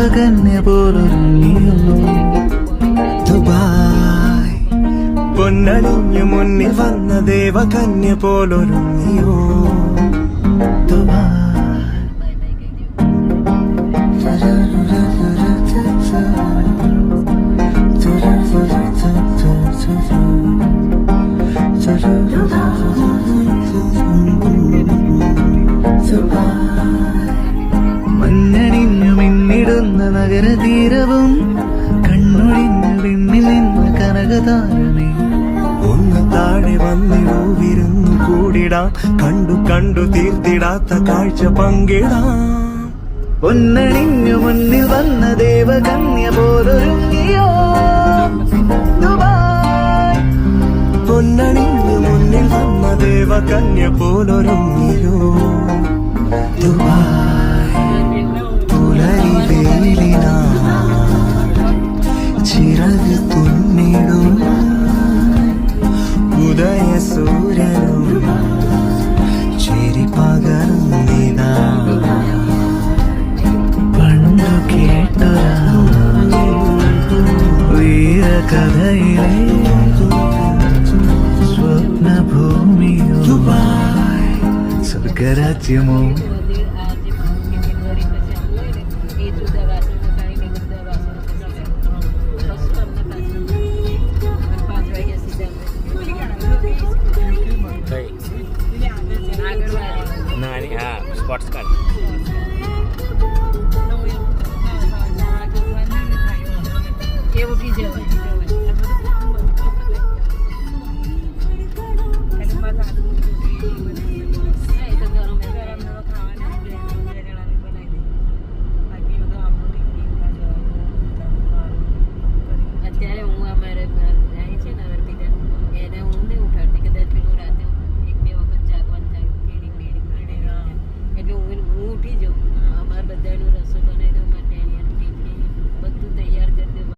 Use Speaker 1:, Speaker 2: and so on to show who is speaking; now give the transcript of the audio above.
Speaker 1: ദേവകന്യ പോലൊരുങ്ങിയോ Dubai. പൊന്നണിഞ്ഞു മുന്നിൽ വന്ന ദേവകന്യ പോലൊരുങ്ങിയോ Dubai. മഞ്ഞണിഞ്ഞു മിന്നിടുന്ന നഗരതീരവും കണ്ണൊഴിഞ്ഞു പിന്നിൽ നിന്ന് കനകതാരമേ ഒന്ന് താഴെ വന്നിടൂ വിരുന്നു കൂടിടാം കണ്ടു കണ്ടു തീർത്തിടാത്ത കാഴ്ച പങ്കിടാം. പൊന്നണിഞ്ഞു മുന്നിൽ വന്ന ദേവകന്യ പോലൊരുങ്ങിയോ ദുബായ്. പൊന്നണിഞ്ഞു മുന്നിൽ വന്ന ദേവകന്യ പോലൊരുങ്ങിയോ ദുബായ്. പുലരി വെയിലിനാ ചിറക് തുന്നിടും ഉദയ സൂര്യനും ചിരി പകർന്നിതാ. പണ്ടു കേട്ടൊരാ വീരകഥയിലെ സ്വപ്നഭൂമിയോ ദുബായ്. സ്വർഗരാജ്യമോ
Speaker 2: સ્પોર્ટ્સ કાર્ડ
Speaker 3: એ ઉઠી જવાય. અત્યારે હું અમારે જાય છે ને હવે બીજા એને હું નહીં ઉઠાડતી કદાચ પેલું રાતે એક બે વખત જાગવાનું થાય ફીડિંગ એટલે હું ઉઠી જાઉં અમારે બધાનું રસોઈ બનાવી દઉં.